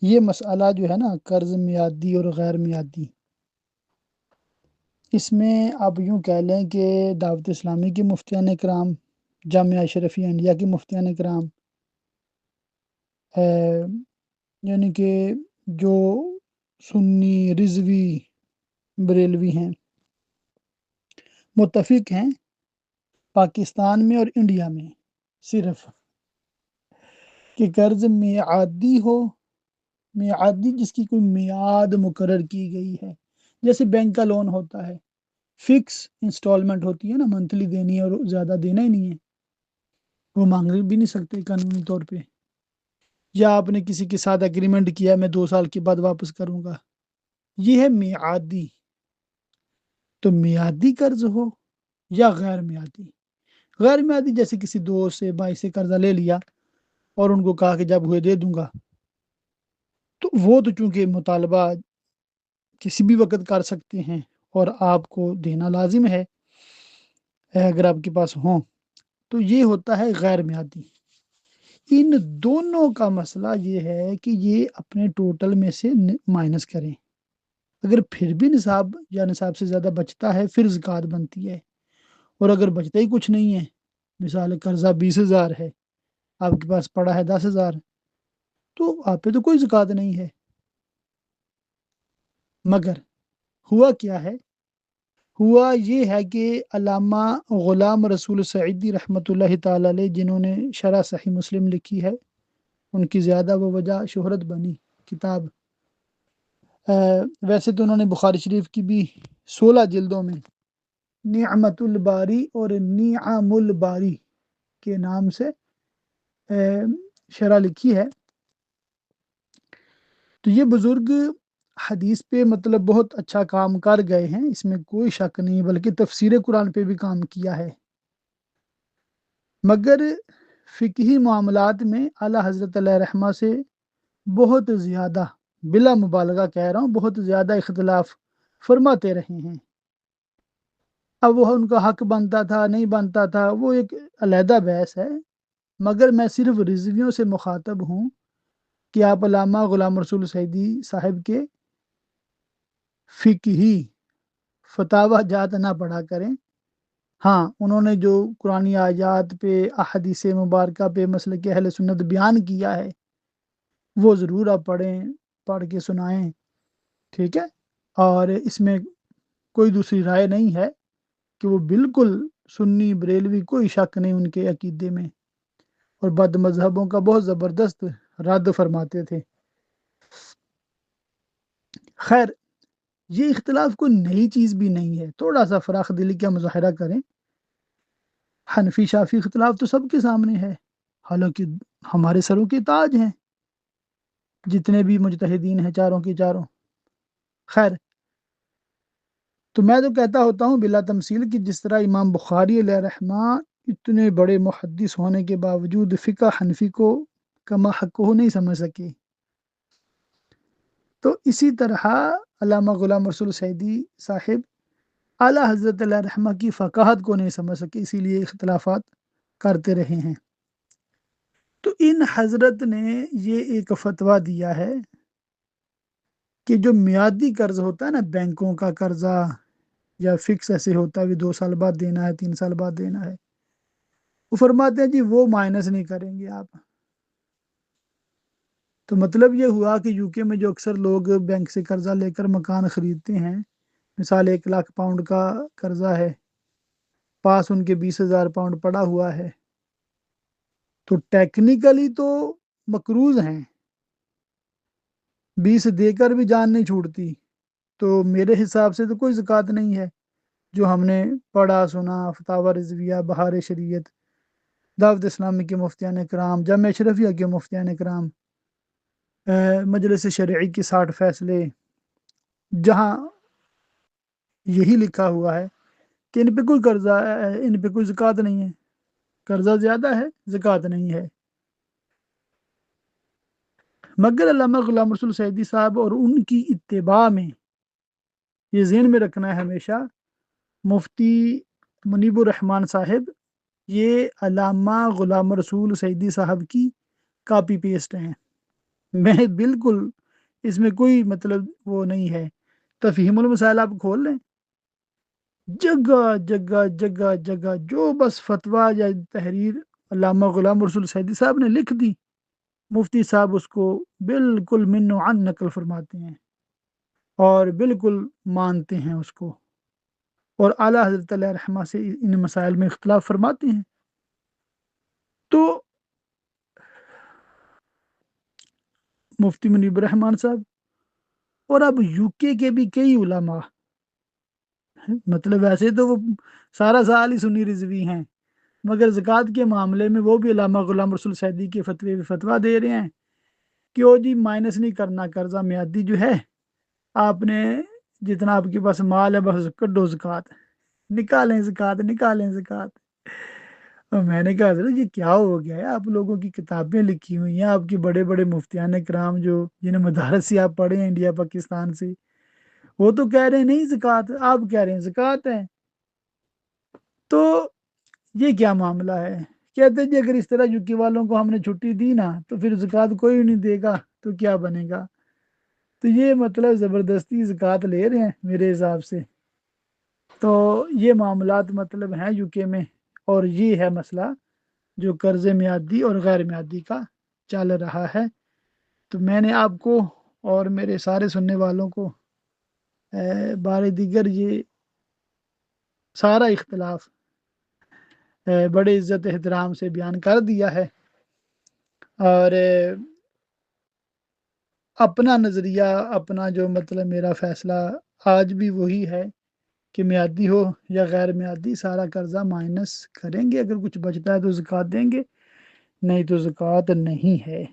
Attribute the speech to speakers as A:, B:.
A: یہ مسئلہ جو ہے نا قرض میعادی اور غیر میعادی، اس میں آپ یوں کہہ لیں کہ دعوت اسلامی کے مفتیان کرام، جامعہ اشرفیہ انڈیا کے مفتیان کرام، یعنی کہ جو سنی رضوی بریلوی ہیں، متفق ہیں پاکستان میں اور انڈیا میں صرف کہ قرض میعادی ہو، میعادی جس کی کوئی میعاد مقرر کی گئی ہے، جیسے بینک کا لون ہوتا ہے، فکس انسٹالمنٹ ہوتی ہے نا، منتھلی دینی ہے اور زیادہ دینا ہی نہیں ہے، وہ مانگ بھی نہیں سکتے قانونی طور پہ، یا آپ نے کسی کے ساتھ اگریمنٹ کیا میں 2 سال کے بعد واپس کروں گا، یہ ہے میعادی۔ تو میعادی قرض ہو یا غیر میعادی، غیر میعادی جیسے کسی دوست سے بھائی سے قرضہ لے لیا اور ان کو کہا کہ جب ہوئے دے دوں گا، تو وہ تو چونکہ مطالبہ کسی بھی وقت کر سکتے ہیں اور آپ کو دینا لازم ہے اگر آپ کے پاس ہوں، تو یہ ہوتا ہے غیر میعادی۔ ان دونوں کا مسئلہ یہ ہے کہ یہ اپنے ٹوٹل میں سے مائنس کریں، اگر پھر بھی نصاب یا نصاب سے زیادہ بچتا ہے پھر زکوٰۃ بنتی ہے، اور اگر بچتا ہی کچھ نہیں ہے، مثال قرضہ 20,000 ہے، آپ کے پاس پڑا ہے 10,000، تو آپ پہ تو کوئی زکوٰۃ نہیں ہے۔ مگر ہوا کیا ہے؟ ہوا یہ ہے کہ علامہ غلام رسول سعیدی رحمۃ اللہ تعالی علیہ، جنہوں نے شرح صحیح مسلم لکھی ہے، ان کی زیادہ و وجہ شہرت بنی کتاب، ویسے تو انہوں نے بخاری شریف کی بھی 16 جلدوں میں نعمت الباری اور نعم الباری کے نام سے شرح لکھی ہے۔ تو یہ بزرگ حدیث پہ مطلب بہت اچھا کام کر گئے ہیں، اس میں کوئی شک نہیں، بلکہ تفسیر قرآن پہ بھی کام کیا ہے، مگر فقہی معاملات میں اعلیٰ حضرت علیہ رحمہ سے بہت زیادہ، بلا مبالغہ کہہ رہا ہوں، بہت زیادہ اختلاف فرماتے رہے ہیں۔ اب وہ ان کا حق بنتا تھا نہیں بنتا تھا وہ ایک علیحدہ بحث ہے، مگر میں صرف رضویوں سے مخاطب ہوں کہ آپ علامہ غلام رسول سعیدی صاحب کے فقہی فتاوی جات نہ پڑھا کریں۔ ہاں، انہوں نے جو قرآنی آیات پہ، احادیث مبارکہ پہ مسلک اہل سنت بیان کیا ہے وہ ضرور آپ پڑھیں، پڑھ کے سنائیں، ٹھیک ہے؟ اور اس میں کوئی دوسری رائے نہیں ہے کہ وہ بالکل سنی بریلوی، کوئی شک نہیں ان کے عقیدے میں، اور بد مذہبوں کا بہت زبردست رد فرماتے تھے۔ خیر، یہ اختلاف کوئی نئی چیز بھی نہیں ہے، تھوڑا سا فراخ دلی کا مظاہرہ کریں۔ حنفی شافی اختلاف تو سب کے سامنے ہے، حالانکہ ہمارے سروں کے تاج ہیں جتنے بھی مجتہدین ہیں، چاروں کے چاروں۔ خیر، تو میں تو کہتا ہوتا ہوں بلا تمثیل کہ جس طرح امام بخاری علیہ رحمہ اتنے بڑے محدث ہونے کے باوجود فقہ حنفی کو کما حق کو نہیں سمجھ سکے، تو اسی طرح علامہ غلام رسول سعیدی صاحب اعلیٰ حضرت علیہ رحمہ کی فقاہت کو نہیں سمجھ سکے، اسی لیے اختلافات کرتے رہے ہیں۔ تو ان حضرت نے یہ ایک فتویٰ دیا ہے کہ جو میعادی قرض ہوتا ہے نا، بینکوں کا قرضہ یا فکس ایسے ہوتا ہے کہ 2 سال بعد دینا ہے، 3 سال بعد دینا ہے، وہ فرماتے ہیں جی وہ مائنس نہیں کریں گے آپ۔ تو مطلب یہ ہوا کہ یو کے میں جو اکثر لوگ بینک سے قرضہ لے کر مکان خریدتے ہیں، مثال 1 لاکھ پاؤنڈ کا قرضہ ہے، پاس ان کے 20,000 پاؤنڈ پڑا ہوا ہے، تو ٹیکنیکلی تو مقروض ہیں، 20 دے کر بھی جان نہیں چھوٹتی، تو میرے حساب سے تو کوئی زکوٰۃ نہیں ہے۔ جو ہم نے پڑھا سنا، فتاوی رضویہ، بہار شریعت، دعوت اسلامی کے مفتیان کرام، جامعہ اشرفیہ کے مفتیان کرام، مجلس شرعی کے 60 فیصلے، جہاں یہی لکھا ہوا ہے کہ ان پہ کوئی قرضہ، ان پہ کوئی زکوٰۃ نہیں ہے، قرضہ زیادہ ہے، زکوٰۃ نہیں ہے۔ مگر علامہ غلام رسول سعیدی صاحب اور ان کی اتباع میں یہ ذہن میں رکھنا ہے ہمیشہ، مفتی منیب الرحمن صاحب یہ علامہ غلام رسول سعیدی صاحب کی کاپی پیسٹ ہیں، میں بالکل اس میں کوئی مطلب وہ نہیں ہے، تفہیم المسائل آپ کھول لیں، جگہ جگہ جگہ جگہ جو بس فتویٰ یا تحریر علامہ غلام رسول سعیدی صاحب نے لکھ دی، مفتی صاحب اس کو بالکل من و عن نقل فرماتے ہیں اور بالکل مانتے ہیں اس کو، اور اعلیٰ حضرت علیہ رحمہ سے ان مسائل میں اختلاف فرماتے ہیں۔ تو مفتی منیب الرحمان صاحب اور اب یو کے بھی کئی علماء، مطلب ویسے تو وہ سارا سال ہی سنی رضوی ہیں، مگر زکوٰۃ کے معاملے میں وہ بھی علامہ غلام رسول سعیدی کے فتویٰ دے رہے ہیں کہ وہ جی مائنس نہیں کرنا، قرضہ میعادی جو ہے، آپ نے جتنا آپ کے پاس مال ہے بس کڈو زکوٰۃ، نکالیں زکوٰۃ، نکالیں زکوٰۃ۔ اور میں نے کہا حضرت یہ کیا ہو گیا ہے، آپ لوگوں کی کتابیں لکھی ہوئی ہیں، آپ کے بڑے بڑے مفتیان کرام جو جنہیں مدارس سے آپ پڑھے ہیں انڈیا پاکستان سے، وہ تو کہہ رہے ہیں نہیں زکوٰۃ، آپ کہہ رہے ہیں زکوٰۃ ہے، تو یہ کیا معاملہ ہے؟ کہتے جی اگر اس طرح یوکی والوں کو ہم نے چھٹی دی نا تو پھر زکوٰۃ کوئی نہیں دے گا تو کیا بنے گا؟ تو یہ مطلب زبردستی زکوٰۃ لے رہے ہیں میرے حساب سے۔ تو یہ معاملات مطلب ہیں یو کے میں، اور یہ ہے مسئلہ جو قرض میعادی اور غیر میعادی کا چل رہا ہے۔ تو میں نے آپ کو اور میرے سارے سننے والوں کو بار دیگر یہ سارا اختلاف بڑے عزت احترام سے بیان کر دیا ہے، اور اپنا نظریہ، اپنا جو مطلب میرا فیصلہ آج بھی وہی ہے کہ میعادی ہو یا غیر میعادی سارا قرضہ مائنس کریں گے، اگر کچھ بچتا ہے تو زکوٰۃ دیں گے، نہیں تو زکوٰۃ نہیں ہے۔